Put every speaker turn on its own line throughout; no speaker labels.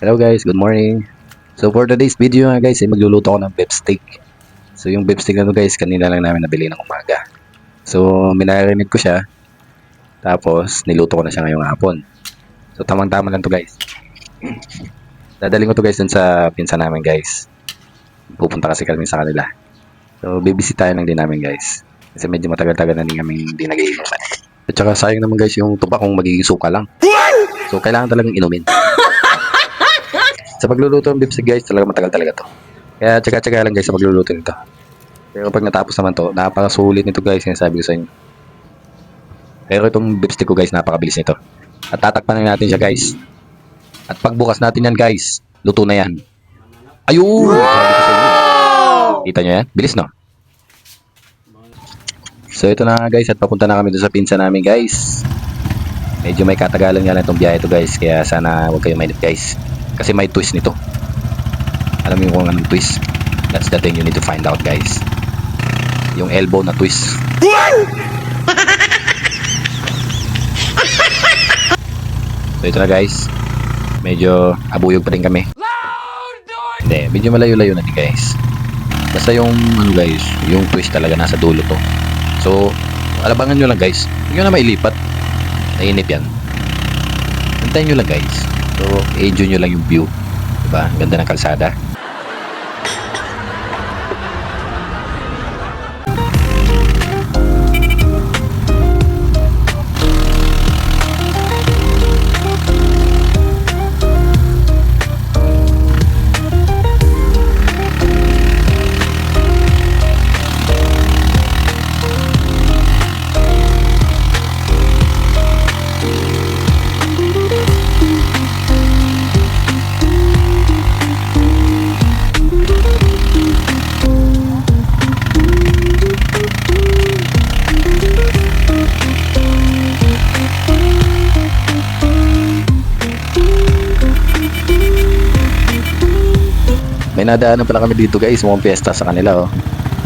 Hello guys, good morning. So for today's video nga guys, magluluto ako ng beef steak. So yung beef steak na to guys, kanina lang namin nabili ng umaga. So minarinig ko siya, tapos niluto ko na siya ngayong hapon. So tamang-tama lang to guys. Dadaling ko to guys dun sa pinsan namin guys. Pupunta kasi kami sa kanila. So bibisitahin lang din namin guys. Kasi medyo matagal-tagal na din kami hindi nag-iinuman. At saka sayang naman guys yung tuba kung magiging suka lang. So kailangan talagang inumin. Sa pagluluto ng beef steak guys, talaga matagal talaga to. Kaya tsaga-tsaga lang guys sa pagluluto nito. Pero pag natapos naman to, napakasulit nito guys, sinasabi ko sa inyo. Pero itong beef steak ko guys, napakabilis nito. At tatakpan na natin siya guys. At pagbukas natin yan guys, luto na yan. Ayun! Sabi ko sa inyo. Kita nyo yan? Bilis no? So ito na nga guys, at papunta na kami doon sa pinsa namin guys. Medyo may katagalan nga lang itong biyahe ito guys, kaya sana huwag kayong mainip guys. Kasi may twist nito. Alam mo kung anong twist? That's the thing you need to find out guys. Yung elbow na twist. So ito na guys. Medyo abuyog pa rin kami. Hindi, medyo malayo-layo na din guys. Basta yung ano guys, yung twist talaga nasa dulo to. So, alabangan nyo lang guys. Huwag nyo na mailipat. Nainip yan. Antayin nyo lang guys. So, enjoy nyo lang yung view. Diba? Ganda ng kalsada. May nadaanan pala kami dito guys, mukhang fiesta sa kanila oh.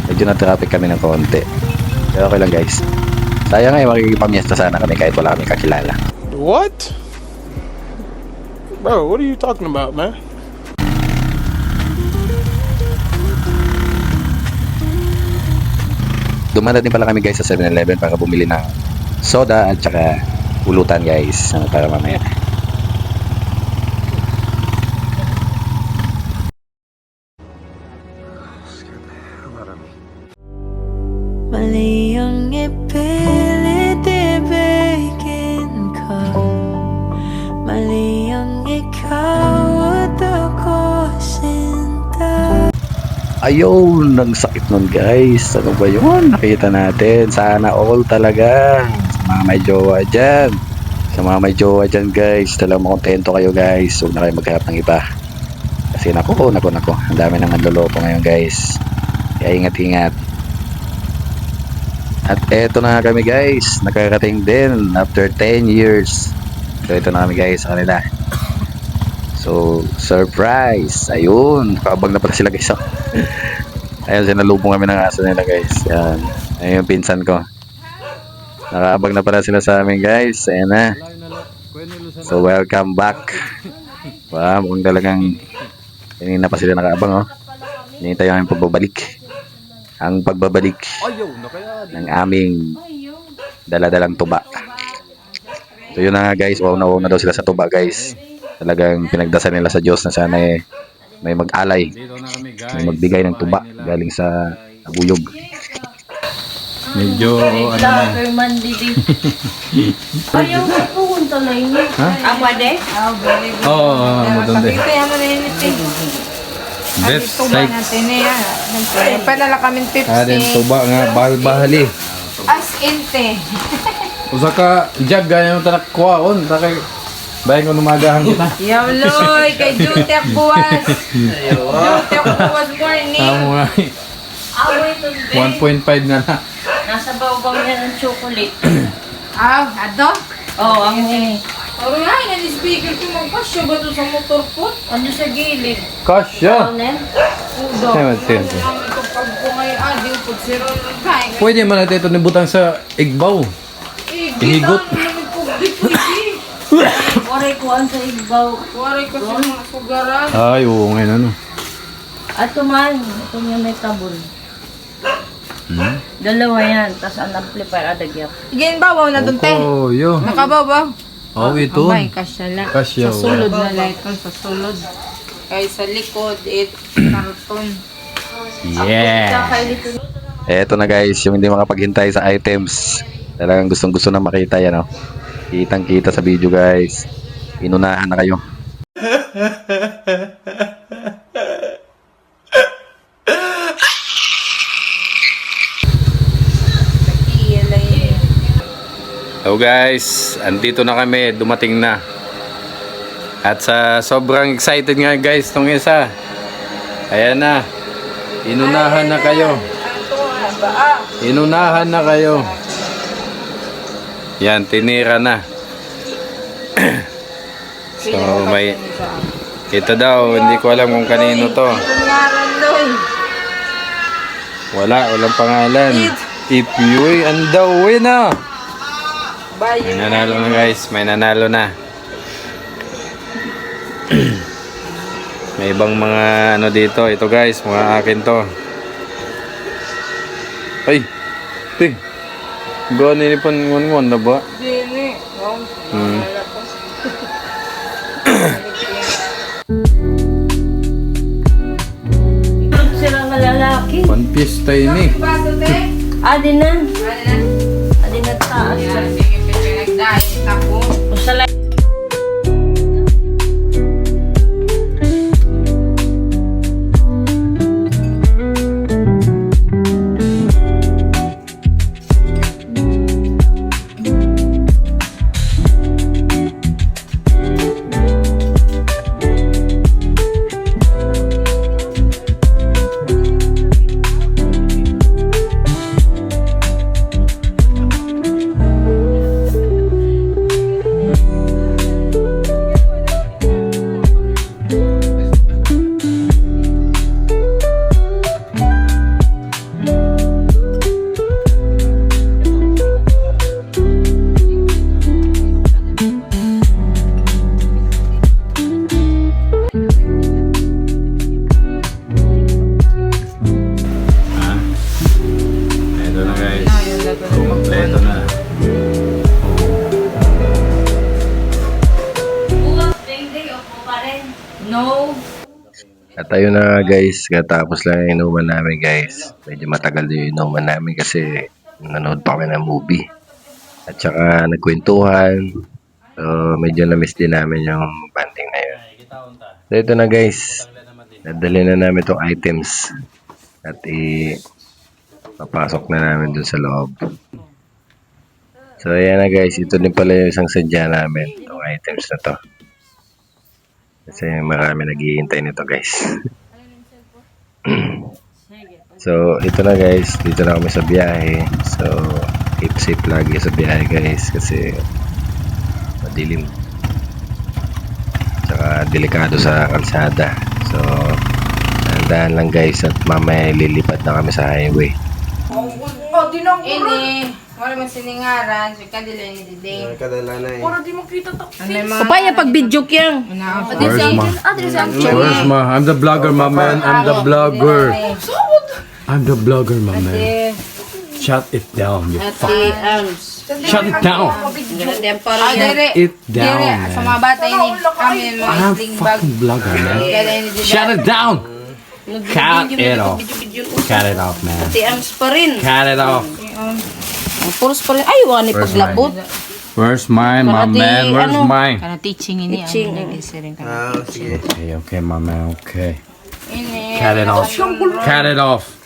Medyo na-traffic kami ng konti. Pero okay lang guys. Sayang nga makikipamiesta sana kami kahit wala kami kakilala.
What? Bro, what are you talking about, man?
Dumana din pala kami guys sa 7-Eleven para bumili ng soda at saka pulutan guys, para mamaya.
Mali ang ipilit ibigin ka. Mali ang ikaw at ako sinta.
Ayun, ang sakit nun guys. Ano ba yun? Nakita natin. Sana all talaga. Sa mga may jowa dyan. Sa mga may jowa dyan guys. Talagang makontento kayo guys. Huwag na kayo maghanap ng iba. Kasi nako. Ang dami nang nanloloko ngayon guys. Kaya ingat-ingat. At eto na kami guys. Nakarating din after 10 years. So ito na kami guys sa kanila. So, surprise! Ayun, kaabang na pala sila guys. Ayun, sinalubong kami ng aso nila guys. Yan. Ayun yung pinsan ko. Nakaabang na pala sila sa amin guys. Ayan na. So, welcome back. Wow, mukhang talagang kanina pa sila nakaabang oh. Hinihintay yung pagbabalik. Ang pagbabalik ng aming dala-dalang tuba. So, yun na nga guys. Wow na daw sila sa tuba guys. Talagang pinagdasal nila sa Diyos na sana may mag-alay, may magbigay ng tuba galing sa abuyog.
Medyo ano na.
Ayaw ko pumunta na yun.
Ha?
Pwede?
Oo, matindi.
Kaya mo na yun ito.
Beef steak.
Padala kami tips
Adin tuba nga bahali.
As inte.
Usa ka jag ganyan ta nakuhaon ta kay bayan ko numagahan kita.
Yawloy, kay Jutek buwas. Jutek buwas morning.
Amo nga.
Away to
1.5 na na.
Nasa bawbang niya ng chocolate.
Ado?
Oo, ang
Oro nga, speaker ko magpasyo ba to sa motor ko?
ano sa gilid.
Kasya.
Ano?
Udo.
Sige.
Ang ito pag ko ngayon, ading po zero kain.
Pwede man natin ito nibutang sa igbaw. Ihigot.
Pwede.
Oray ko ang sa igbaw.
Wari ko sa mga sugaran.
Ay, oo ngayon ano.
Ato man, ito niya may tabol. Dalawa yan, tas ang amplifier adagyap.
Igin babaw na dun, te.
Oh, yo.
Nakababaw.
Oh, ito.
Abay, kasya lang.
Kasya,
Sa sulod na light sa sulod. Kaya sa likod, karton.
Yeah.
Eto na guys, yung hindi makapaghintay sa items. Talagang gustong gusto na makita yan, oh. Kitang kita sa video guys. Inunahan na kayo.
So guys, andito na kami, dumating na. At sa sobrang excited nga guys tong isa. Ayan na. Inunahan na kayo. Inunahan na kayo. Yan, tinira na. So may ito daw, hindi ko alam kung kanino to. Walang pangalan. If you and the winner. May nanalo na guys, may nanalo na. May ibang mga ano dito, ito guys, mga akin to. Ay, ting. Gano'n ni pan na ba?
Dini.
Silang malalaki.
One piece tayo ni.
Baso, te.
Adi na.
Ano na?
Adi na taas.
Yan, sige, pwede nagdahit ako.
Usalay.
Ito na guys. Kompleto na.
Bukas, day off mo pa rin. No.
At ayun na guys, katapos lang yung inuman namin guys. Medyo matagal din yung inuman namin kasi nanood pa kami ng movie. At saka nagkwentuhan. So medyo na-miss din namin yung banding na yun. So ito na guys, nadali na namin itong items. At papasok na namin dun sa loob. So ayan na guys, ito din pala yung isang sadya namin, itong items na to. Kasi marami naghihintay nito guys. So ito na guys, dito na kami sa biyahe. So keep safe lagi sa biyahe guys kasi madilim. Tsaka delikado sa kalsada. So tandaan lang guys at mamaya lilipad na kami sa highway.
Ini, wala man siningaran, so kadila ni Dede.
Papaya pag video kyang.
Where's ma? I'm the vlogger, my man. I'm the vlogger. I'm the vlogger, my man. Shut it down, you fuck. Shut it down.
Ah, dire.
It down,
Dire, sa
man.
mga bata ini, kami mga
I'm
sling bag.
fucking vlogger, man.
Kadila ni Dede.
Shut it down. Cut it off. Cut it off, man.
Tiams pa rin.
Cut it off.
Puros pa rin. Ay, wani
Where's
paglabot.
Where's mine, my
Parati,
man? Where's
ano?
mine?
Kana teaching ini,
Teaching,
ang nagisirin ka.
Okay, okay, my man. Okay.
Ini.
Cut it off. Cut it off.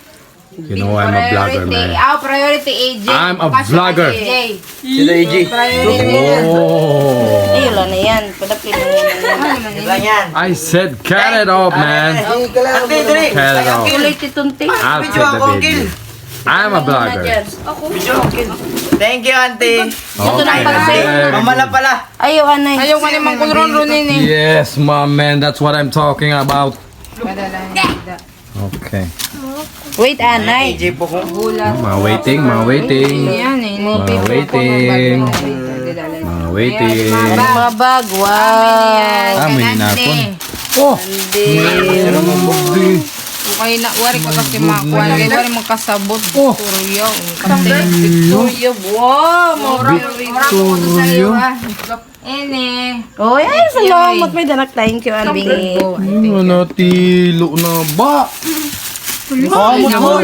You know I'm a vlogger, man.
Priority AJ.
I'm a
Passion
vlogger.
AJ.
Sino AJ?
Priority.
Oh.
Ay, wala na yan. Padapin na yan.
Lang yan.
I said cut it off, man.
Ate, dali.
Cut it off.
Kulay titunti.
I'll
Video
take the
ako,
video. I'm a vlogger.
Thank you, auntie.
Ito na pala sa'yo.
Mama lang pala.
Ayaw, anay.
Ayaw ka naman kulron runin eh.
Yes, my man. That's what I'm talking about. Okay.
Wait, anay.
AJ po ko.
Ma waiting, ma waiting.
Yan eh.
Ma waiting. Ma Waiting.
Mga bag. Wow.
May hinapon. Oh! Ano mo magdi?
Okay na, wari ka kasi makuha. Kaya wari magkasabot.
Oh.
Victoria.
Victoria. Wow.
Victoria.
Ene.
Oh, ay, salamat. May danak. Thank you, Andy.
Natilo na ba?
Uy,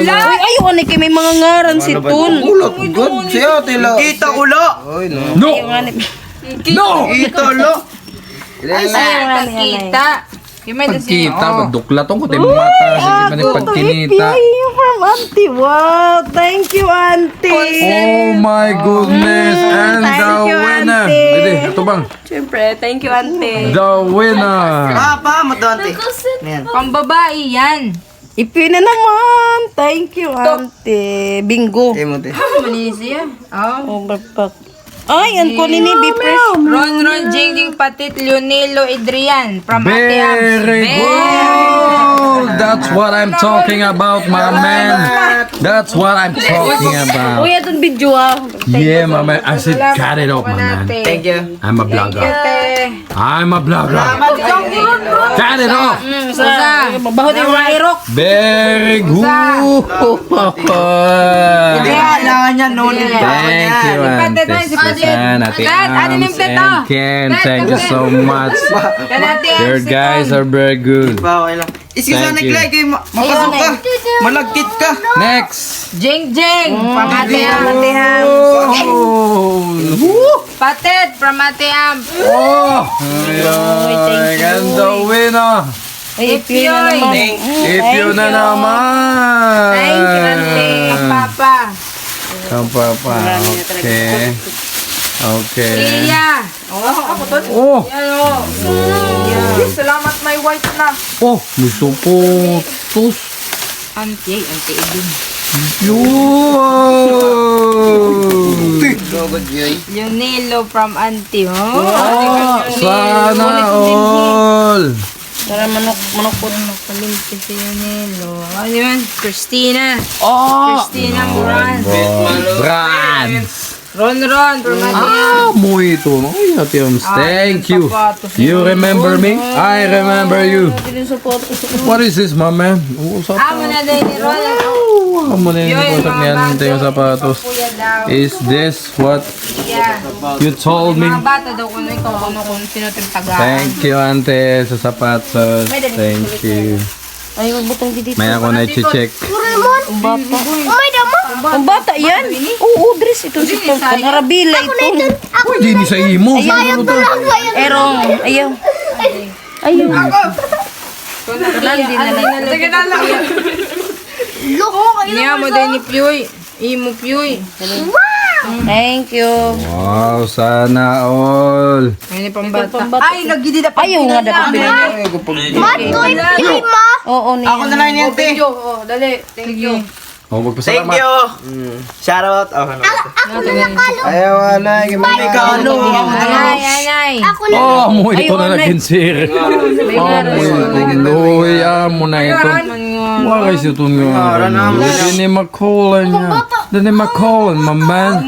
ayaw ni kay may mga ngaran si Tun.
Good siya, tila. Kita ulo.
No!
Ayaw nga ni.
No!
Kita ulo.
Ayaw nga ni Anay.
Kita.
Pagkita, pagduklatong ko tayo mata. Sige pa ni pagkinita.
Ayaw from Auntie. Wow, thank you, Auntie.
Oh my goodness! And the
Thank you,
winner!
Auntie.
Dede, ito bang?
Siyempre, thank you, Auntie.
The winner!
Pa, matante. Ayan.
Pambabae yan.
Ipi na naman. Thank you, Auntie. Bingo.
Emote.
Malinis yan. Oh.
Overpack. Ay, yan ko ni Bipres.
Ron, Jing, Patit, Leonelo, Adrian. From Ate Abs.
Very good! That's what I'm talking about, my man. That's what I'm talking about.
Uy, atong video ah.
Yeah, my man. I said, cut it off, my man.
Thank you.
I'm a blogger. I'm a blogger. Cut it off.
Susa.
Mabaho din mga irok.
Very good.
Kailangan niya, no limit.
Thank you, Auntie Susan, Ate Ams, and Ken. Thank you so much. Your guys are very good.
Pa, okay lang. Iski sa
Thank you.
naglay kayo, mapasok ka. Malagkit ka.
Next.
Jing, from Ate Abs.
Oh,
Patit, from Ate Abs.
oh, and the winner.
Ay, ipi na naman.
If you na naman.
Thank you, Auntie. Ang Papa.
Ang papa. Okay. Okay.
Iya. Ako to.
Oh,
Salamat, may white na.
oh, gusto po. Tos.
Auntie Edwin.
Yun.
Leonelo from Auntie, oh.
Sana all.
Tara, manok po.
Palimpi si Leonelo. Ano yun? Christina.
Oh.
Christina Moran.
Brands.
Ron, from Auntie.
Mo ito. Ay, Ate Ams, thank you. You remember me? I remember you. What is this, my man? Usap
Amo na din ni Ron.
Amo na yung usap niyan. Ito yung sapatos.
Kuya daw.
Is this what
Yeah.
you told me?
Mga bata daw kung ikaw kung sino taga.
Thank you, Ante, sa sapatos. Thank you.
Ay, magbutang dito.
May ako na i-check.
Ang bata. Ang bata yan. Oo, dress ito. Si Pangarabila ito.
Uy, di ni sa imo.
Ayaw. Erong. Ayaw. Ayaw.
Sige na lang. Niya mo din ni Pioy. Imo Pioy.
Thank you.
Wow, sana all.
May pambata. Ay, nagidi na
Ayaw nga dapat binigay. Oo, niya.
Ako na lang yan, te.
Oh, dali. Thank you.
Oh,
Thank
magpasalamat.
you. Shout out. Oh, ano? Ayaw, anay. May kano.
Anay.
Oh, mo ito na naging sir. Oh, mo ito. Loy, amo na ito. Wala kayo ito nga. Dini makolan niya. Dini makolan, my man.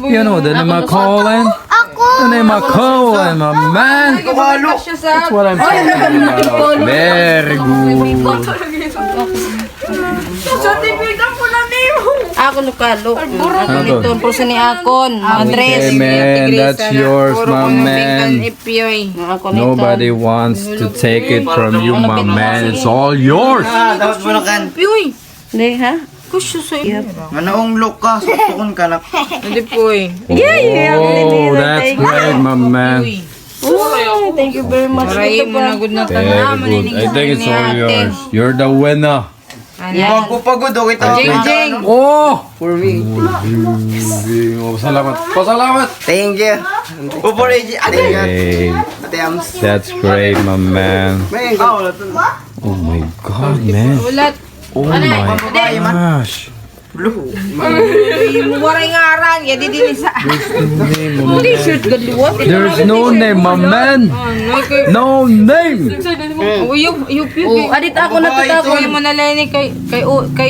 You know, dini makolan. Dini makolan, my man. That's what I'm talking about. Very good.
Ako nukalo. Ako nito. Puso ni Akon. Andres.
Okay, man, that's yours, my man.
Ako nito.
Nobody wants to take it from you, my man. It's all yours.
Dapat mo na kan.
Hindi, ha?
Manaong look ka. Sutukon ka na.
Hindi po eh.
Oh, that's great, my man.
Oh, thank you very much.
Maray mo na good na
Very
tanah.
good. I think it's all yours. You're the winner.
Pagpupagod, okay ito.
Jing.
Oh!
For me.
Oh, salamat. Pasalamat.
Thank you. Upo rin.
Hey,
Ate Ams.
that's great, my man.
May wala to.
Oh my God, man.
Ulat.
Oh my gosh.
Blue.
Waray ngaran. Kaya di din sa...
T-shirt galuwat.
There's no name, my man. No name.
Uyup.
Oh, adit ako natutako.
Tuloy mo na lang kay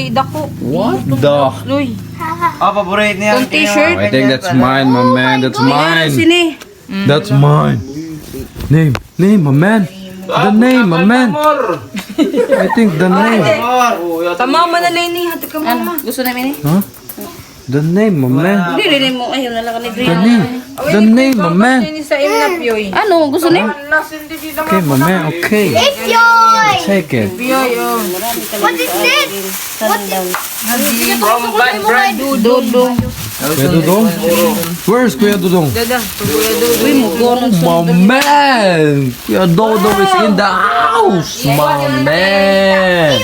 Dako.
What the?
Luy.
Ah, paborito niya.
Yung t-shirt.
I think that's mine, my man. That's mine.
Sini.
That's mine. Name, my man. The name, my man. I think the name.
Tama na lang ni hati ka mama.
Gusto namin eh?
Huh? The name, my man.
Hindi, rin mo. Ayaw na lang ka ni
The
Brian.
name. The name, my man.
Ni sa imna piyoy.
Ano? Gusto na?
Okay, my man. Okay. Take it.
Piyoy oh.
Dudong.
Kuya Dudong? Where's Kuya Dudong?
Dada, kuya do.
Uy, mo ko ng
My man! Kuya Dudong is in the house! My man!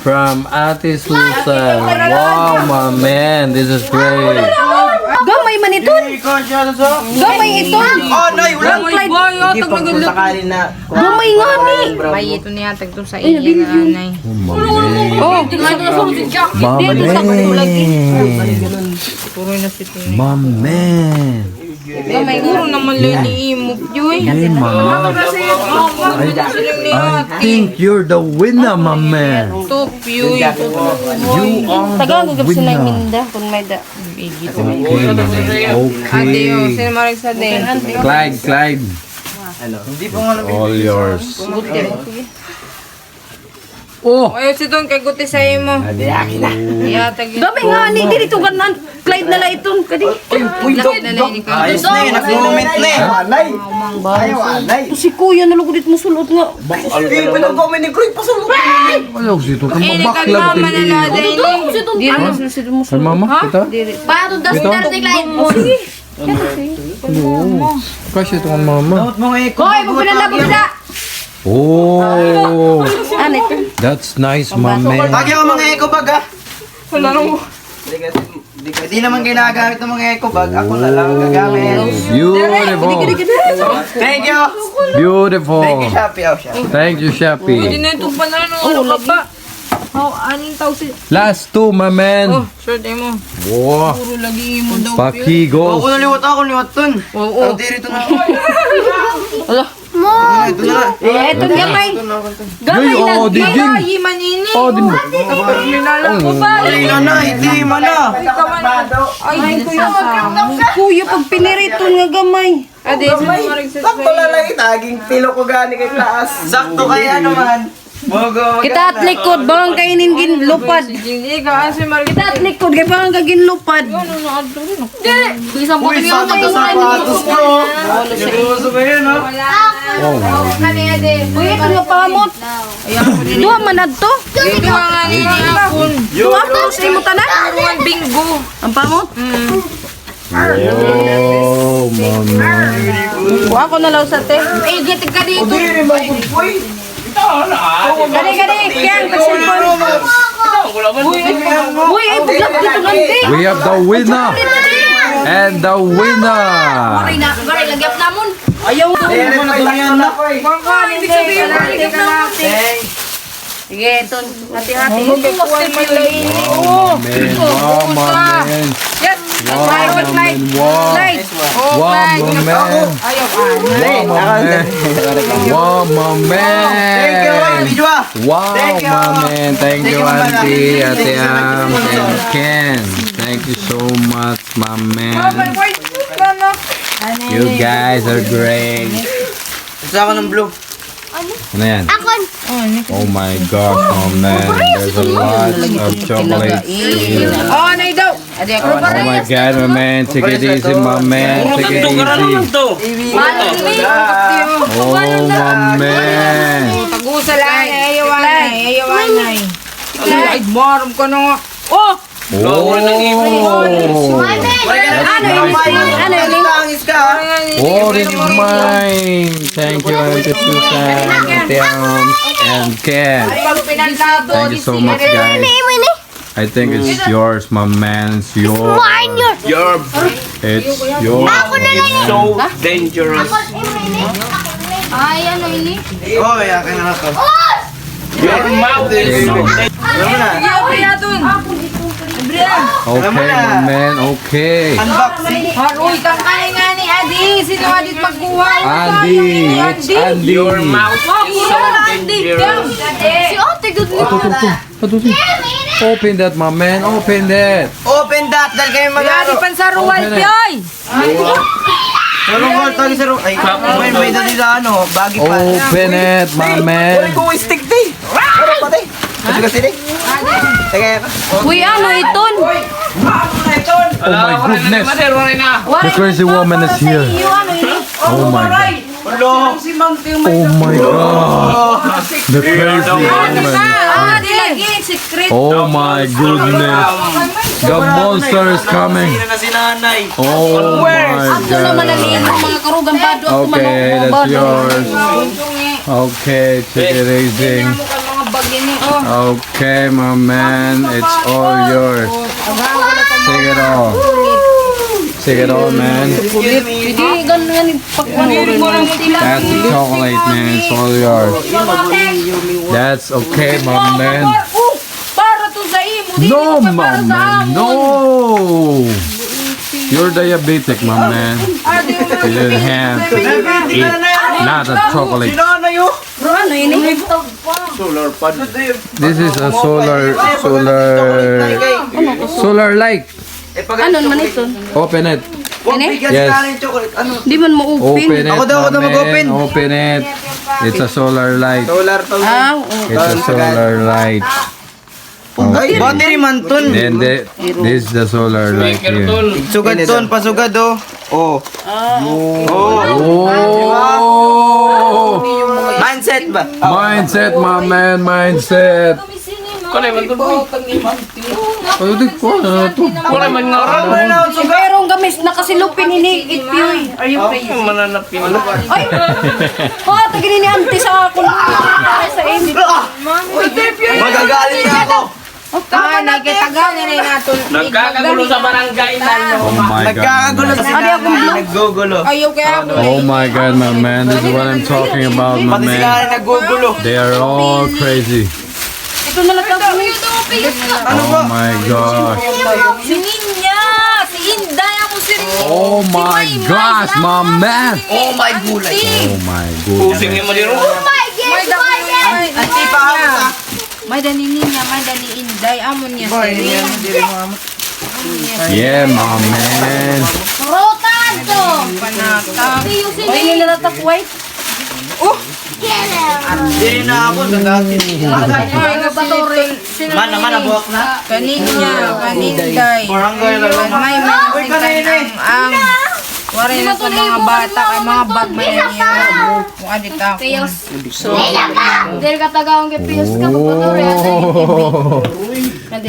From Ate Susan. Wow, my man. This is great.
Gamay man ito. Gamay ito.
Oh, no, wala.
Boy, oh,
Hindi
tag
pag kung sakali na.
Gamay nga ni.
May ito niya tag to sa iya na anay.
Oh, my man.
Oh,
My man.
Puro na si Tini.
My man.
gamay nga.
Puro naman lang ni imo piyoy.
Hey, man. I think you're the winner, my man.
To piyoy.
You are
Tagang
the
gagap sila yung
winner.
minda kung may da.
Okay, my man.
Ate oh,
Okay.
sino marig sa din.
Clyde.
Hindi pa nga
All yours. Oh!
Ayaw si Don kay guti sa imo. Iya tag.
Gamay nga ni. Dili ito ganan. Clyde na lang ito. Kadi.
Lakit na lang ni ka.
Ayos na yun, nag-moment na eh. Anay. Ayaw, anay.
Ito si kuya nalugod mo sulot nga.
Hindi pa nag-comment ni Chloe, pasulong.
Ayaw sito ka
Eh,
magbaklag.
mama na lang din.
Dili mo si mo
Ay, mama, kita?
Paano das
Ito?
na rin Clyde? Oh, sige.
Kasi ito ang mama.
Dapat mo ngayon.
Hoy, mo pinalabog na.
Oh!
Ano ito?
That's nice, my man.
Lagi ako mga eco bag ha. Hindi naman ginagamit ng mga eco bag. Ako na lang gagamit.
Beautiful.
Thank you.
Beautiful.
Thank you, Shopee. Oh, siya.
Thank you,
Hindi
Shopee.
na ito pa na ano ka pa. Oh, aning tao si.
Last two, my
Oh,
man.
short mo.
Wow.
Puro lagi mo daw.
Pakigos.
Ako naliwat ako, liwat dun.
Oo.
Ang diri ito na.
Ala.
Ito na.
Eh, ito gamay.
Yay, oh, di Jing.
Ay, manini.
Oh, di mo.
Minala ko ba?
Ay, na, hindi mo na.
Ay, kuya.
Kuya, pag pinirito nga gamay.
Ade, sino marig sa
Sakto lang lang itaging pilo ko gani kay taas. Sakto kaya naman. Mogo.
Kita at likod, bang kainin ginlupad.
Ikaw, ano si marig?
Kita at likod, kaya bang kaginlupad.
Ano na adto rin?
Isang
Uy, sakto sa sapatos ko. Seryoso ba yun, no?
Uy, ito nga pamot. Duha manad to.
Ito nga ni Akon.
Duha to, sa imo tanan.
Ang bingo.
Ang pamot.
Oh, my man.
Kuha ko na lang sa te. Eh, gitig ka dito. Gani, kaya ang cellphone. Uy, ay, buglat dito nanti.
We have the winner. And the winner.
Gari, lagyap namon. Ayaw ko.
Hindi sabihin ko ligap na.
Sige, ito. Hati-hati.
Wow, man.
Yes.
Wow, man. Wow. Wow, my man. Wow, my man. Wow, my
Thank you,
man.
Bidwa.
Wow,
Thank you.
my man. Thank you, Auntie, Ate Am, and Ken. Thank you so much, my man. You guys are great.
Isa ako ng blue.
Ano yan? Oh my gosh, my man. There's a lot of chocolates here.
Oh, nay daw. Ade ako.
Oh my god, my man. Take it easy, my man. Take it easy. Oh, my man.
Tagusa lang. Ayawan na. Ay, maram ka na nga. Oh!
Oh.
Ano yun?
Tangis ka.
Oh, this is mine. Thank you, Auntie Susan, Ate Am, and Ken. Thank you so much, guys. I think it's yours, my man. It's yours. It's yours.
So dangerous.
Ay, ano ini?
Oh, yakin na to. Your mouth is so Alam mo na.
Okay, my man. Okay.
Unboxing.
Haroy kang kaya nga ni Adi. Sino Adi magkuha?
Andy, it's Andy.
Your mouth is so dangerous.
Si Ote, good
Open that, my man. Open that.
Open that dahil kayo
Adi
mag-aro.
pansaruan
Open it.
piyoy.
Sarong gold, tagi sarong. Ay, may dali na ano, bagi pa.
Open it, my man.
Ko stick di. Pero pati. Kasi kasi di. Teka.
Uy, ano iton?
Oh my goodness. The crazy woman is here. Oh my god.
Hello.
Oh my god. The crazy woman.
Ah, dilagi, secret.
Oh my goodness. The monster is coming.
Sino na si nanay?
Oh my
Ako naman
god.
naliin ng mga karugang bado. Ako
Okay, that's yours. Okay, check it easy.
Mga bagay ni.
Okay, my man, it's all yours. Take it all. Take it all, man.
Hindi, ganun pagkuhan mo rin.
That's the chocolate, man. It's all yours. That's okay, my man.
Para to sa imo. Di
No,
pa
my
para sa
man.
amon.
No. You're diabetic, my man. You didn't have eat lot of chocolate.
Si nanay oh.
Bro, ano ini?
This is a solar light.
Ano naman ito?
Open it.
Huwag bigyan si
Yes.
nanay ng chocolate. Ano?
Di man mo
Open
upin.
it,
Ako daw,
my
mag-open.
man. Open it. It's a solar light.
Solar to.
Ah,
It's a solar light.
Ay, battery man ton.
Then this is the solar light here.
Sugad ton, pasugad oh. Oh.
Oh!
Mindset ba?
Mindset, my man, mindset. Ay, di ko na to.
pero ang gamis nakasilupin ini itpiyoy. Are you crazy? Ay! Ha, tagin ni auntie sa ako. Sa imo.
Magagaling na ako.
Nagkitagal na rin natin.
Nagkakagulo sa barangay na.
Oh my
Nagkakagulo
god.
sa nanay. Naggugulo.
Ayaw kaya ako.
Oh my god, my man. This is what I'm talking about, my
Pati si
man.
nanay naggugulo.
They are all crazy.
Ito na lang kami.
Oh my gosh.
Si Ninya, si Inday ako si
Oh my gosh, my man.
Oh my gulay.
Oh my goodness.
Ati pa ako sa.
May dani niya, may dani inday. Amon niya
Boy,
siri.
yan, hindi rin mo.
Yeah, my man.
Rotado!
Panata.
Ay, nilalatak white.
Hindi na ako sa dati. Mana buwak na.
Kaninya, kaninday.
Barangay na lang.
May
Uy, kanina eh.
ang wari na sa mga bata kay mga bag may niya. Kung adit ako.
Piyos. Dahil katagawang kipiyos ka, kapatore.
Oh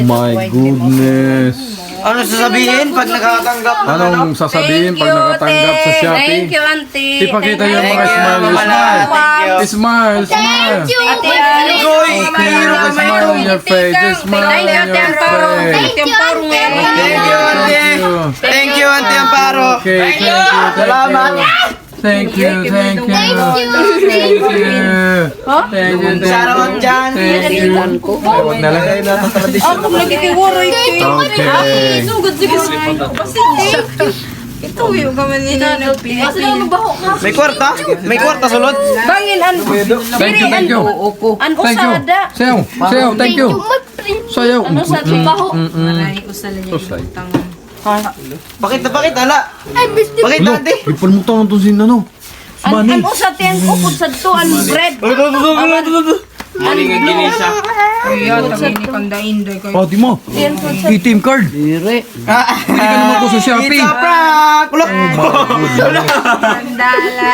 my goodness.
Ano sasabihin pag nakakatanggap ng ano?
Anong sasabihin pag nakatanggap sa Shopee?
Thank you, auntie.
Ipakita yung mga
Thank you,
smile.
Mama Lat.
Smile.
Thank you.
Smile, smile.
Ate Alice.
Goy!
Okay, smile on your face. Smile on your face.
Thank you, Auntie. Thank you, Auntie Amparo.
Okay, thank you.
Salamat.
Thank you, thank you. Thank you.
Shout out dyan.
Thank you. Ay, wag na lang.
Ako nagigiwaro ito.
Okay.
Sugod, sige.
Ito yung kaman nila nagpili.
May kwarta? May kwarta sulod?
Bangin an.
Thank you, thank you.
An
Thank you.
usada.
Sayaw, sayaw, thank you. Sayaw.
Ano sa baho?
Manay usal niya
Usay.
yung utang.
Pakita, ala. Pakita,
Ano?
Auntie.
Ipalmutan to sin ano?
An usad yan upod sa to an bread.
Kaya tagin ni kanda inday kay.
Oh, di mo. ATM card. Hindi ka naman ko sa Shopee.
Pizza prank! Ulo!
Kandala.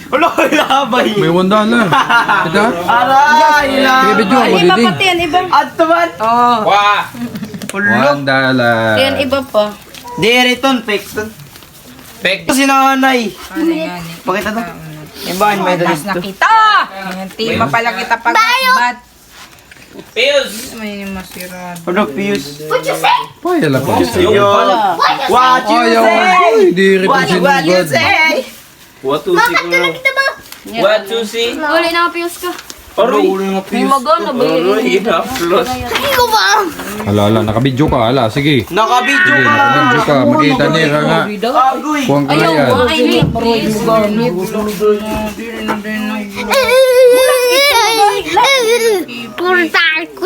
Ulo, ilabay.
May $1. Ito?
Aray,
Sige,
ilabay.
video mo,
Iba
didi.
pati yan, iba.
At naman. Ulo.
$1.
Yan, iba pa.
Diriton, fake ton.
Fake.
Si nanay.
Ano yan?
Pakita to. Iba, may dalis
Mas
to.
nakita! Ayan, tima pala kita pag bat.
Pills.
May masira.
Ano, Pius?
Paya lang po.
Yun. What you
Ayaw.
say?
Hindi rin
What you
sinugod.
say?
What to see ko? What to see?
Uli na kapiyos ka.
Aroy.
May magana ba yun?
Aroy, ina-upload.
Ala, nakabidyo ka. Ala, sige.
Nakabidyo
Sige,
ka.
nakabidyo ka. Makita niya nga.
Agoy.
Kuwang ka
Ayaw,
yan.
ay, please.
Purtar ko.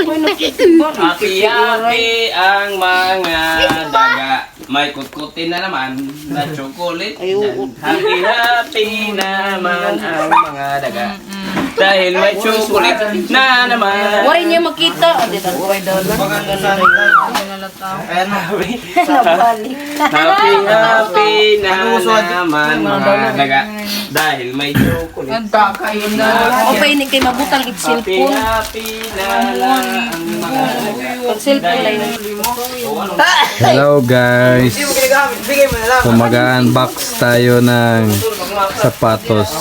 Hati-hati ang mga daga. May kutkutin na naman na chocolate. Happy happy naman ang mga daga. Dahil may chocolate na naman.
Wala niya makita. Hindi na buhay daw lang. Nabalik.
Happy happy na naman mga daga. Dahil may chocolate.
Ganda kayo na.
O pa ini kay mabutang it
Happy
cellphone.
happy na ang mga daga.
Pag cellphone lang.
Hello guys. So mag-unbox tayo ng sapatos.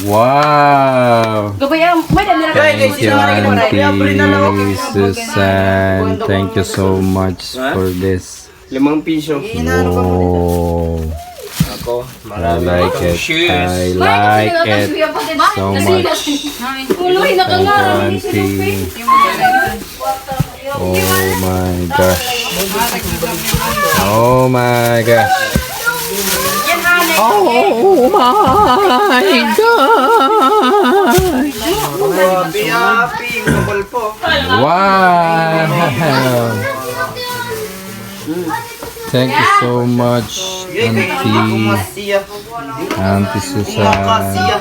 Wow!
Gabay may dami na
Thank you, Auntie Susan. Thank you so much for this.
5 piso.
Wow!
Ako,
I like it. I like it so much.
Tuloy na ka nga.
Auntie. Oh my gosh. Oh my gosh. Oh my gosh.
Happy, happy. Bubol po.
Wow. Thank you so much, Auntie.
Siya.
Auntie Susan.
Siya.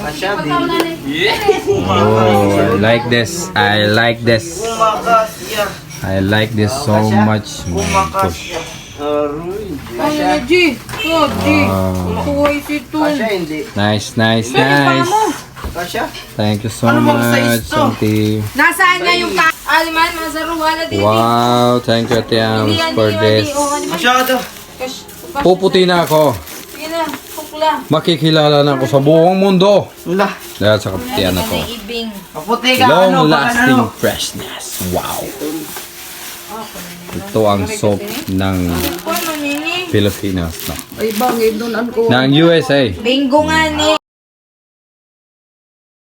Asya, baby.
Oh, I like this. I like this.
Kumakasya.
I like this so much. My gosh.
Kumakasya.
Ay, G. Oh, G.
Wow.
Kuhay si Tun.
Asya, hindi.
Nice, nice, nice.
Asya.
Thank you so
Ano bang
much,
size to?
Auntie.
Nasaan niya yung aliman? Masaruhan na din.
Wow, thank you, Ate Ams, for this.
Masyado.
Puputi na ako.
Sige na, pukla.
Makikilala na ako sa buong mundo.
Wala.
Dahil sa kaputian na to.
Ibing.
Kaputi ka. ano,
Long
baka
lasting
ano.
freshness. Wow. Ito ang soap ng
Paano nini?
Pilipinas. No?
Ay bangin doon ko.
Ng USA.
Bingo nga ni.